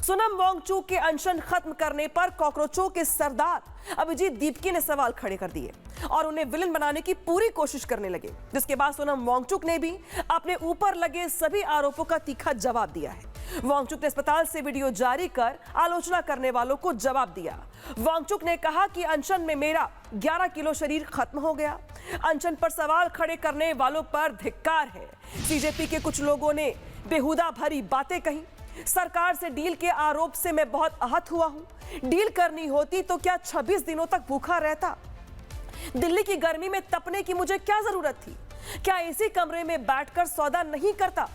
सोनम वांगचुक के अनशन खत्म करने पर कॉकरोचों के सरदार अभिजीत दीपके ने सवाल खड़े कर दिए और उन्हें विलन बनाने की पूरी कोशिश करने लगे, जिसके बाद सोनम वांगचुक ने भी अपने ऊपर लगे सभी आरोपों का तीखा जवाब दिया है। वांगचुक ने अस्पताल से वीडियो जारी कर आलोचना करने वालों को जवाब दिया। वांगचुक ने कहा कि अनशन में मेरा 11 किलो शरीर खत्म हो गया। अनशन पर सवाल खड़े करने वालों पर धिक्कार है। सीजेपी के कुछ लोगों ने बेहुदा भरी बातें कही। सरकार से डील के आरोप से मैं बहुत आहत हुआ हूं। डील करनी होती तो क्या 26 दिनों तक भूखा रहता? दिल्ली की गर्मी में तपने की मुझे क्या जरूरत थी? क्या इसी कमरे में बैठकर सौदा नहीं करता?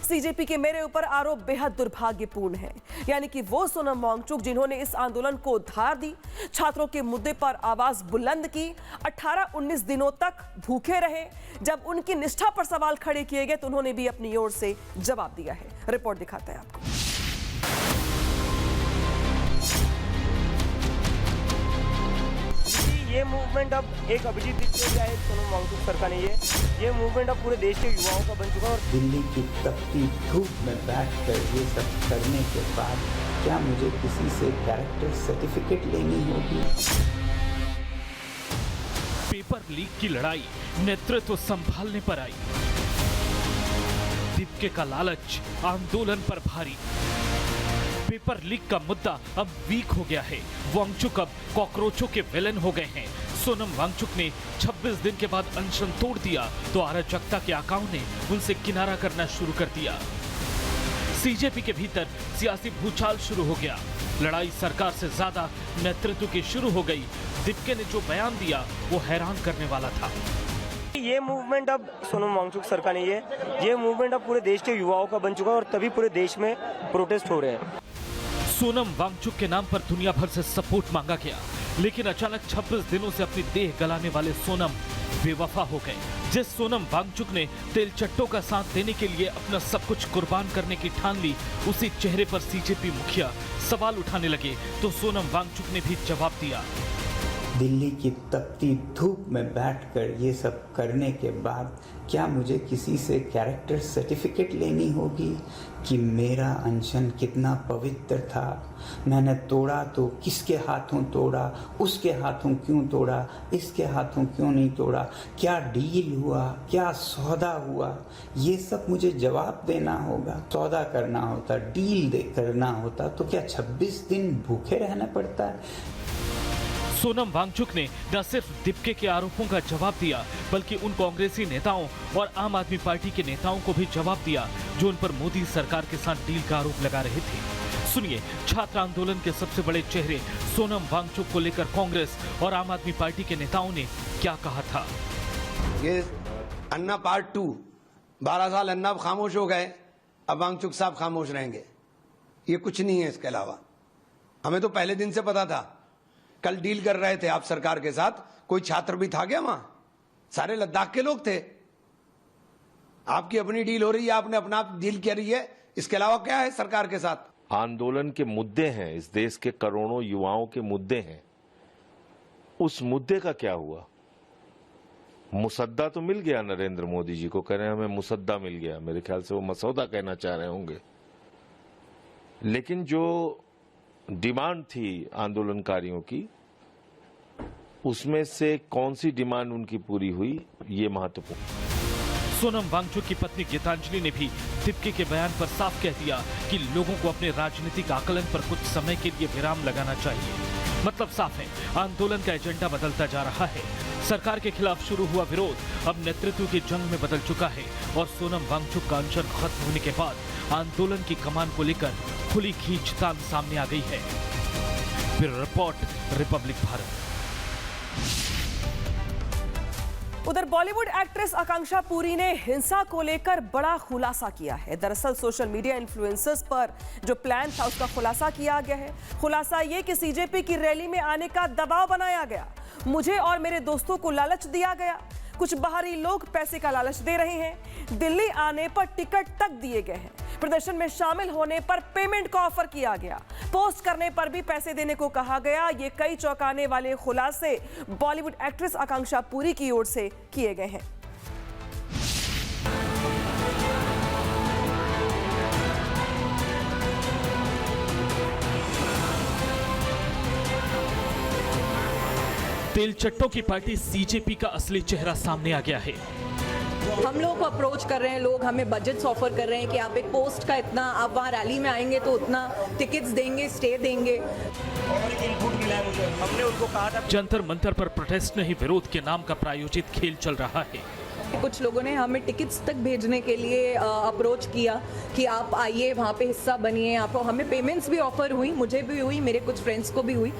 सीजेपी के मेरे ऊपर आरोप बेहद दुर्भाग्यपूर्ण है। यानी कि वो सोनम वांगचुक जिन्होंने इस आंदोलन को धार दी, छात्रों के मुद्दे पर आवाज बुलंद की, 18-19 दिनों तक भूखे रहे। जब उनकी निष्ठा पर सवाल खड़े किए गए तो उन्होंने भी अपनी ओर से जवाब दिया है। रिपोर्ट दिखाते हैं आपको। ये मूवमेंट अब एक अभिजीत दीपके या एक सोनम वांगचुक सर का नहीं है, ये मूवमेंट अब पूरे देश के युवाओं का बन चुका है। और दिल्ली की तपती धूप में बैठकर ये सब करने के बाद क्या मुझे किसी से कैरेक्टर सर्टिफिकेट लेनी होगी? पेपर लीक की लड़ाई नेतृत्व संभालने पर आई। दीपके का लालच आंदोलन पर भारी। पेपर लीक का मुद्दा अब वीक हो गया है। वांगचुक अब कॉकरोचों के विलन हो गए हैं। सोनम वांगचुक ने 26 दिन के बाद अनशन तोड़ दिया तो अराजकता के आकाओं ने उनसे किनारा करना शुरू कर दिया। सीजेपी के भीतर सियासी भूचाल शुरू हो गया। लड़ाई सरकार से ज्यादा नेतृत्व की शुरू हो गई। दीपके ने जो बयान दिया वो हैरान करने वाला था। ये मूवमेंट अब सोनम वांगचुक सर का नहीं है, ये मूवमेंट अब पूरे देश के युवाओं का बन चुका है और तभी पूरे देश में प्रोटेस्ट हो रहे हैं। सोनम वांगचुक के नाम पर दुनिया भर से सपोर्ट मांगा गया, लेकिन अचानक 26 दिनों से अपनी देह गलाने वाले सोनम बेवफा हो गए। जिस सोनम वांगचुक ने तेलचट्टों का साथ देने के लिए अपना सब कुछ कुर्बान करने की ठान ली, उसी चेहरे पर सीजेपी मुखिया सवाल उठाने लगे तो सोनम वांगचुक ने भी जवाब दिया। दिल्ली की तपती धूप में बैठकर ये सब करने के बाद क्या मुझे किसी से कैरेक्टर सर्टिफिकेट लेनी होगी कि मेरा अनशन कितना पवित्र था? मैंने तोड़ा तो किसके हाथों तोड़ा? उसके हाथों क्यों तोड़ा? इसके हाथों क्यों नहीं तोड़ा? क्या डील हुआ? क्या सौदा हुआ? ये सब मुझे जवाब देना होगा। सौदा करना होता, डील करना होता तो क्या 26 दिन भूखे रहना पड़ता? सोनम वांगचुक ने न सिर्फ दीपके के आरोपों का जवाब दिया, बल्कि उन कांग्रेसी नेताओं और आम आदमी पार्टी के नेताओं को भी जवाब दिया जो उन पर मोदी सरकार के साथ डील का आरोप लगा रहे थे। सुनिए, छात्र आंदोलन के सबसे बड़े चेहरे सोनम वांगचुक को लेकर कांग्रेस और आम आदमी पार्टी के नेताओं ने क्या कहा था। ये अन्ना पार्ट 2, 12 साल अन्ना खामोश हो गए, अब वांगचुक साहब खामोश रहेंगे। ये कुछ नहीं है इसके अलावा। हमें तो पहले दिन से पता था। कल डील कर रहे थे आप सरकार के साथ, कोई छात्र भी था क्या वहां? सारे लद्दाख के लोग थे। आपकी अपनी डील हो रही है, आपने अपना डील करी है, इसके अलावा क्या है सरकार के साथ? आंदोलन के मुद्दे हैं, इस देश के करोड़ों युवाओं के मुद्दे हैं। उस मुद्दे का क्या हुआ? मुसद्दा तो मिल गया नरेंद्र मोदी जी को, कह रहे हैं हमें मुसद्दा मिल गया। मेरे ख्याल से वो मसौदा कहना चाह रहे होंगे। लेकिन जो डिमांड थी आंदोलनकारियों की, उसमें से कौन सी डिमांड उनकी पूरी हुई, ये महत्वपूर्ण। सोनम वांगचुक की पत्नी गीतांजलि ने भी दीपके के बयान पर साफ कह दिया कि लोगों को अपने राजनीतिक आकलन पर कुछ समय के लिए विराम लगाना चाहिए। मतलब साफ है, आंदोलन का एजेंडा बदलता जा रहा है। सरकार के खिलाफ शुरू हुआ विरोध अब नेतृत्व की जंग में बदल चुका है और सोनम वांगचुक का अनशन खत्म होने के बाद आंदोलन की कमान को लेकर खुली खींचतान सामने आ गई है। Bureau report, Republic Bharat. उधर बॉलीवुड एक्ट्रेस आकांक्षा पुरी ने हिंसा को लेकर बड़ा खुलासा किया है। दरअसल सोशल मीडिया इन्फ्लुएंसर्स पर जो प्लान था उसका खुलासा किया गया है। खुलासा ये कि सीजेपी की रैली में आने का दबाव बनाया गया, मुझे और मेरे दोस्तों को लालच दिया गया, कुछ बाहरी लोग पैसे का लालच दे रहे हैं, दिल्ली आने पर टिकट तक दिए गए हैं, प्रदर्शन में शामिल होने पर पेमेंट का ऑफर किया गया, पोस्ट करने पर भी पैसे देने को कहा गया। ये कई चौंकाने वाले खुलासे बॉलीवुड एक्ट्रेस आकांक्षा पुरी की ओर से किए गए हैं। तेलचट्टों की पार्टी सीजेपी का असली चेहरा सामने आ गया है। हम लोगों को अप्रोच कर रहे हैं लोग, हमें बजट्स ऑफर कर रहे हैं कि आप एक पोस्ट का इतना, आप वहाँ रैली में आएंगे तो उतना टिकट्स देंगे, स्टे देंगे। हमने उनको कहा था जंतर मंतर पर प्रोटेस्ट नहीं, विरोध के नाम का प्रायोजित खेल चल रहा है। कुछ लोगों ने हमें टिकट्स तक भेजने के लिए अप्रोच किया कि आप आइए वहाँ पे हिस्सा बनिए। आप, हमें पेमेंट्स भी ऑफर हुई, मुझे भी हुई, मेरे कुछ फ्रेंड्स को भी हुई।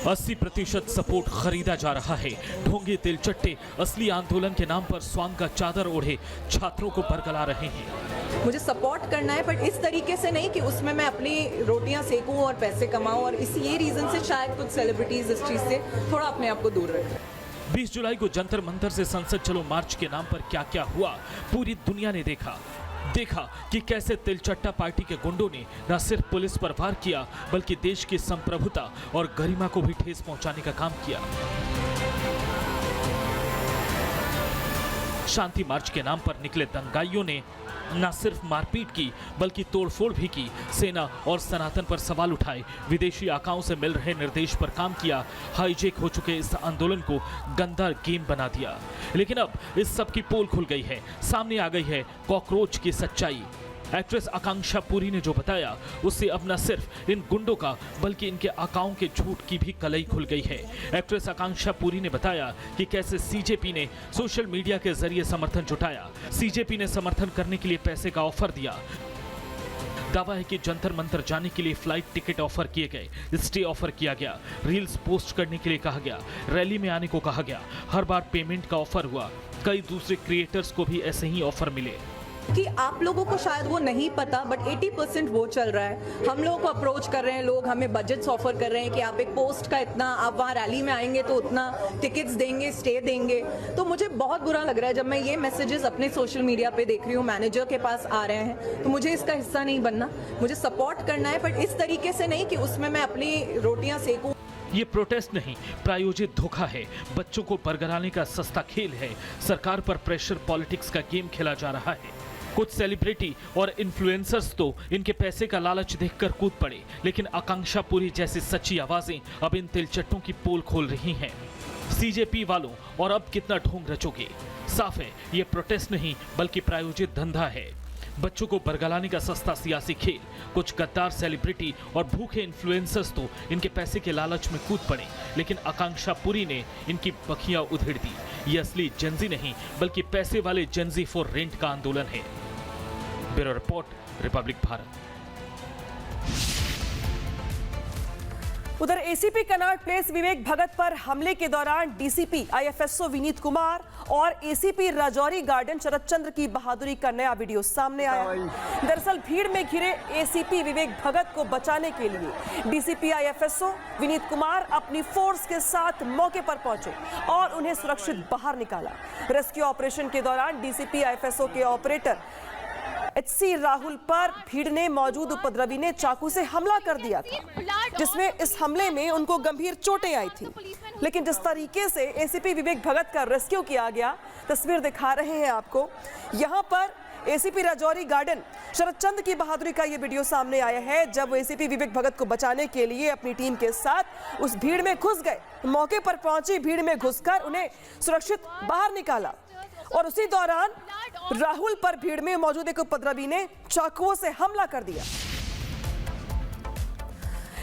80% सपोर्ट खरीदा जा रहा है। ढोंगी तिलचट्टे असली आंदोलन के नाम पर स्वांग का चादर ओढ़े छात्रों को बरगला रहे हैं। मुझे सपोर्ट करना है, बट इस तरीके से नहीं कि उसमें मैं अपनी रोटियां सेकूं और पैसे कमाऊं, और ये रीजन से शायद कुछ सेलिब्रिटीज इस चीज से थोड़ा अपने आप को दूर रखें। 20 जुलाई को जंतर मंतर से संसद चलो मार्च के नाम पर क्या क्या हुआ, पूरी दुनिया ने देखा कि कैसे तिलचट्टा पार्टी के गुंडों ने न सिर्फ पुलिस पर वार किया, बल्कि देश की संप्रभुता और गरिमा को भी ठेस पहुंचाने का काम किया। शांति मार्च के नाम पर निकले दंगाइयों ने न सिर्फ मारपीट की, बल्कि तोड़फोड़ भी की। सेना और सनातन पर सवाल उठाए, विदेशी आकाओं से मिल रहे निर्देश पर काम किया। हाईजेक हो चुके इस आंदोलन को गंदा गेम बना दिया। लेकिन अब इस सब की पोल खुल गई है, सामने आ गई है कॉकरोच की सच्चाई। एक्ट्रेस आकांक्षा पुरी ने जो बताया, उससे अब न सिर्फ इन गुंडों का, बल्कि इनके आकाओं के झूठ की भी कलई खुल गई है। एक्ट्रेस आकांक्षा पुरी ने बताया कि कैसे सीजेपी ने सोशल मीडिया के जरिए समर्थन जुटाया। सीजेपी ने समर्थन करने के लिए पैसे का ऑफर दिया। दावा है कि जंतर मंतर जाने के लिए फ्लाइट टिकट ऑफर किए गए, स्टे ऑफर किया गया, रील्स पोस्ट करने के लिए कहा गया, रैली में आने को कहा गया। हर बार पेमेंट का ऑफर हुआ। कई दूसरे क्रिएटर्स को भी ऐसे ही ऑफर मिले। कि आप लोगों को शायद वो नहीं पता, बट 80% वो चल रहा है। हम लोगों को अप्रोच कर रहे हैं लोग, हमें बजट्स ऑफर कर रहे हैं कि आप एक पोस्ट का इतना, आप वहाँ रैली में आएंगे तो उतना टिकट्स देंगे, स्टे देंगे। तो मुझे बहुत बुरा लग रहा है जब मैं ये मैसेजेस अपने सोशल मीडिया पे देख रही हूँ, मैनेजर के पास आ रहे हैं। तो मुझे इसका हिस्सा नहीं बनना, मुझे सपोर्ट करना है, बट इस तरीके से नहीं कि उसमें मैं अपनी रोटियां सेकूं। ये प्रोटेस्ट नहीं, प्रायोजित धोखा है, बच्चों को बरगलाने का सस्ता खेल है। सरकार पर प्रेशर पॉलिटिक्स का गेम खेला जा रहा है। कुछ सेलिब्रिटी और इन्फ्लुएंसर्स तो इनके पैसे का लालच देखकर कूद पड़े, लेकिन आकांक्षा पुरी जैसी सच्ची आवाजें अब इन तिलचट्टों की पोल खोल रही हैं। सीजेपी वालों, और अब कितना ढोंग रचोगे? साफ है, ये प्रोटेस्ट नहीं बल्कि प्रायोजित धंधा है। बच्चों को बरगलाने का सस्ता सियासी खेल। कुछ गद्दार सेलिब्रिटी और भूखे इन्फ्लुएंसर्स तो इनके पैसे के लालच में कूद पड़े, लेकिन आकांक्षा पुरी ने इनकी बखियां उधेड़ दी। ये असली जेंजी नहीं, बल्कि पैसे वाले जेंजी फॉर रेंट का आंदोलन है। Bureau report, Republic Bharat. उधर एसीपी कनॉट प्लेस विवेक भगत पर हमले के दौरान डीसीपी आईएफएसओ विनीत कुमार और एसीपी राजौरी गार्डन शरद चंद्र की बहादुरी का नया वीडियो सामने आया। दरअसल भीड़ में घिरे एसीपी विवेक भगत को बचाने के लिए डीसीपी आईएफएसओ विनीत कुमार अपनी फोर्स के साथ मौके पर पहुंचे और उन्हें सुरक्षित बाहर निकाला। रेस्क्यू ऑपरेशन के दौरान डीसीपी आईएफएसओ के ऑपरेटर एचसी राहुल पर भीड़ ने मौजूद उपद्रवी ने चाकू से हमला कर दिया था, जिसमें इस हमले में उनको गंभीर चोटें आई थी। लेकिन जिस तरीके से एसीपी विवेक भगत का रेस्क्यू किया गया, तस्वीर दिखा रहे हैं आपको। यहाँ पर एसीपी राजौरी गार्डन शरद चंद्र की बहादुरी का ये वीडियो सामने आया है, जब वो एसीपी विवेक भगत को बचाने के लिए अपनी टीम के साथ उस भीड़ में घुस गए। मौके पर पहुंची भीड़ में घुसकर उन्हें सुरक्षित बाहर निकाला और उसी दौरान राहुल पर भीड़ में मौजूद एक उपद्रवी ने चाकुओं से हमला कर दिया।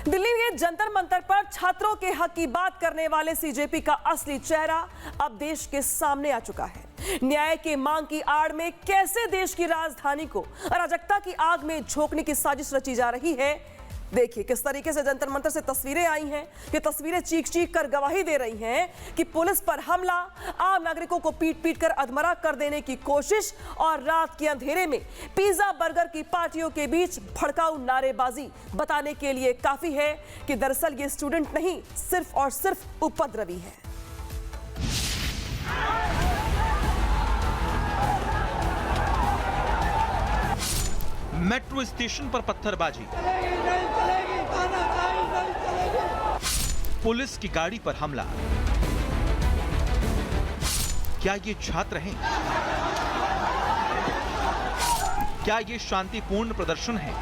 दिल्ली में जंतर मंतर पर छात्रों के हक की बात करने वाले सीजेपी का असली चेहरा अब देश के सामने आ चुका है। न्याय के मांग की आड़ में कैसे देश की राजधानी को अराजकता की आग में झोंकने की साजिश रची जा रही है। देखिए किस तरीके से जंतर मंतर से तस्वीरें आई हैं। ये तस्वीरें चीख चीख कर गवाही दे रही हैं कि पुलिस पर हमला, आम नागरिकों को पीट पीट कर अधमरा कर देने की कोशिश और रात के अंधेरे में पिज्जा बर्गर की पार्टियों के बीच भड़काऊ नारेबाजी बताने के लिए काफी है कि दरअसल ये स्टूडेंट नहीं, सिर्फ और सिर्फ उपद्रवी है। मेट्रो स्टेशन पर पत्थरबाजी, पुलिस की गाड़ी पर हमला। क्या ये छात्र हैं? क्या ये शांतिपूर्ण प्रदर्शन है?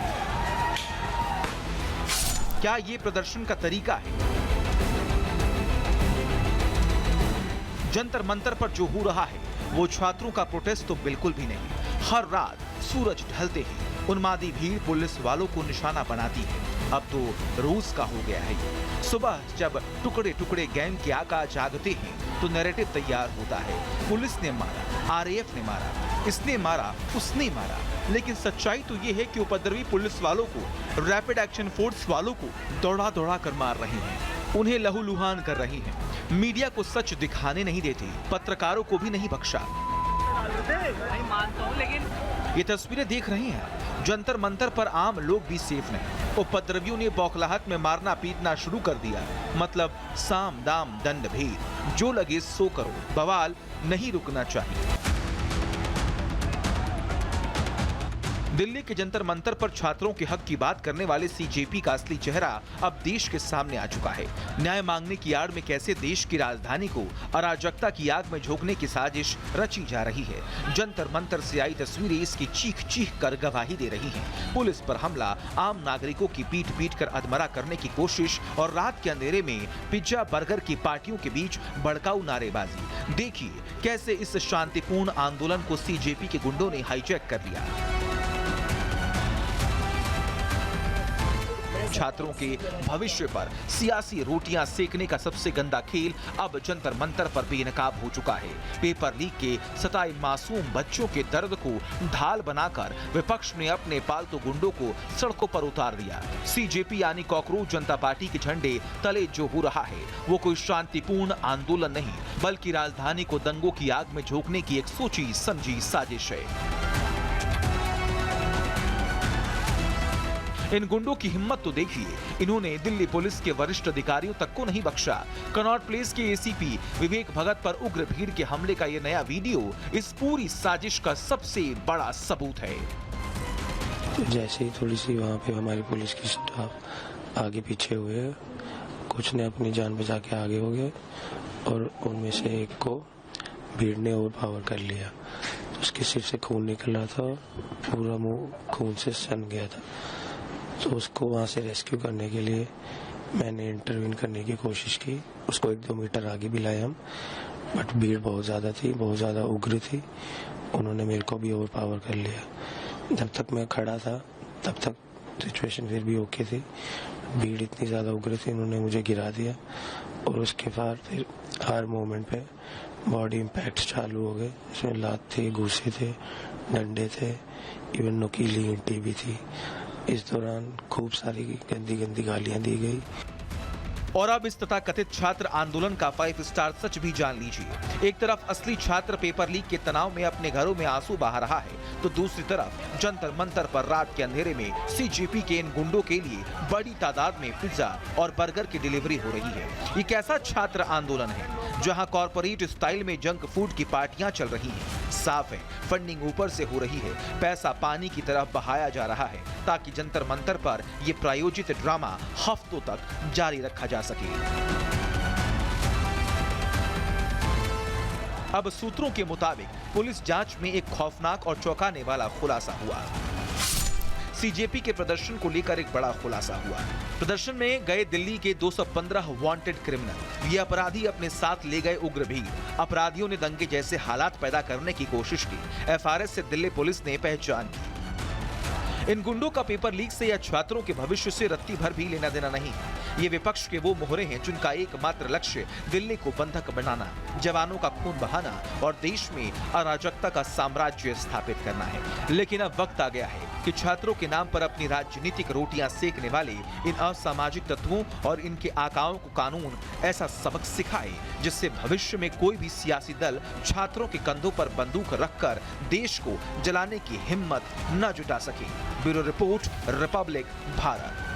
क्या ये प्रदर्शन का तरीका है? जंतर मंतर पर जो हो रहा है वो छात्रों का प्रोटेस्ट तो बिल्कुल भी नहीं। हर रात सूरज ढलते ही उन्मादी भीड़ पुलिस वालों को निशाना बनाती है। अब तो रोज का हो गया है ये। सुबह जब टुकड़े टुकड़े गैंग के आका जागते हैं तो नैरेटिव तैयार होता है, पुलिस ने मारा, आरएएफ ने मारा, इसने मारा, उसने मारा। लेकिन सच्चाई तो ये है कि उपद्रवी पुलिस वालों को रैपिड एक्शन फोर्स वालों को दौड़ा दौड़ा कर मार रहे हैं, उन्हें लहूलुहान कर रही हैं, मीडिया को सच दिखाने नहीं देते, पत्रकारों को भी नहीं बख्शा। ये तस्वीरें देख रहे हैं, जंतर मंतर पर आम लोग भी सेफ नहीं। उपद्रवियों ने बौखलाहट में मारना पीटना शुरू कर दिया। मतलब साम दाम दंड भेद, जो लगे सो करो, बवाल नहीं रुकना चाहिए। दिल्ली के जंतर मंतर पर छात्रों के हक की बात करने वाले सीजेपी का असली चेहरा अब देश के सामने आ चुका है। न्याय मांगने की आड़ में कैसे देश की राजधानी को अराजकता की आग में झोंकने की साजिश रची जा रही है। जंतर मंतर से आई तस्वीरें इसकी चीख चीख कर गवाही दे रही हैं। पुलिस पर हमला, आम नागरिकों की पीट पीट कर अधमरा करने की कोशिश और रात के अंधेरे में पिज्जा बर्गर की पार्टियों के बीच भड़काऊ नारेबाजी। देखिए कैसे इस शांतिपूर्ण आंदोलन को सीजेपी के गुंडों ने हाईजैक कर लिया। छात्रों के भविष्य पर सियासी रोटियां सेकने का सबसे गंदा खेल अब जंतर मंतर पर बेनकाब हो चुका है। पेपर लीक के सताए मासूम बच्चों के दर्द को ढाल बनाकर विपक्ष ने अपने पालतू गुंडों को सड़कों पर उतार दिया। सीजेपी यानी कॉकरोच जनता पार्टी के झंडे तले जो हो रहा है वो कोई शांतिपूर्ण आंदोलन नहीं, बल्कि राजधानी को दंगों की आग में झोंकने की एक सोची समझी साजिश है। इन गुंडों की हिम्मत तो देखिए, इन्होंने दिल्ली पुलिस के वरिष्ठ अधिकारियों तक को नहीं बख्शा। कनॉट प्लेस के एसीपी विवेक भगत पर उग्र भीड़ के हमले का ये नया वीडियो इस पूरी साजिश का सबसे बड़ा सबूत है। जैसे ही थोड़ी सी वहाँ पे हमारी पुलिस की स्टाफ आगे पीछे हुए, कुछ ने अपनी जान बचा के आगे हो गए और उनमें से एक को भीड़ ने ओवर पावर कर लिया। उसके सिर से खून निकल रहा था, पूरा मुंह खून से सन गया था। तो उसको वहाँ से रेस्क्यू करने के लिए मैंने इंटरवीन करने की कोशिश की। उसको 1-2 मीटर आगे भी लाए हम, बट भीड़ बहुत ज़्यादा थी, बहुत ज़्यादा उग्र थी। उन्होंने मेरे को भी ओवर पावर कर लिया। जब तक मैं खड़ा था तब तक सिचुएशन फिर भी ओके थी। भीड़ इतनी ज़्यादा उग्र थी, उन्होंने मुझे गिरा दिया और उसके बाद फिर हर मोमेंट पे बॉडी इम्पैक्ट चालू हो गए। इसमें लात थे, घूसे थे, डंडे थे, इवन नुकीली ईंटें भी थी। इस दौरान खूब सारी गंदी गंदी गालियां दी गई। और अब इस तथाकथित छात्र आंदोलन का 5 स्टार सच भी जान लीजिए। एक तरफ असली छात्र पेपर लीक के तनाव में अपने घरों में आंसू बहा रहा है, तो दूसरी तरफ जंतर मंतर पर रात के अंधेरे में सीजेपी के इन गुंडों के लिए बड़ी तादाद में पिज्जा और बर्गर की डिलीवरी हो रही है। ये कैसा छात्र आंदोलन है जहां कॉर्पोरेट स्टाइल में जंक फूड की पार्टियां चल रही हैं। साफ है, फंडिंग ऊपर से हो रही है, पैसा पानी की तरफ बहाया जा रहा है ताकि जंतर मंतर पर ये प्रायोजित ड्रामा हफ्तों तक जारी रखा जा सके। अब सूत्रों के मुताबिक पुलिस जांच में एक खौफनाक और चौंकाने वाला खुलासा हुआ। सीजेपी के प्रदर्शन को लेकर एक बड़ा खुलासा हुआ। प्रदर्शन में गए दिल्ली के 215 वांटेड क्रिमिनल, ये अपराधी अपने साथ ले गए उग्र भीड़। अपराधियों ने दंगे जैसे हालात पैदा करने की कोशिश की। एफआरएस से दिल्ली पुलिस ने पहचान की। इन गुंडों का पेपर लीक से या छात्रों के भविष्य से रत्ती भर भी लेना देना नहीं है। ये विपक्ष के वो मोहरे हैं जिनका एकमात्र लक्ष्य दिल्ली को बंधक बनाना, जवानों का खून बहाना और देश में अराजकता का साम्राज्य स्थापित करना है। लेकिन अब वक्त आ गया है कि छात्रों के नाम पर अपनी राजनीतिक रोटियां सेकने वाले इन असामाजिक तत्वों और इनके आकाओं को कानून ऐसा सबक सिखाए जिससे भविष्य में कोई भी सियासी दल छात्रों के कंधों पर बंदूक रखकर देश को जलाने की हिम्मत न जुटा सके। Bureau report, Republic Bharat.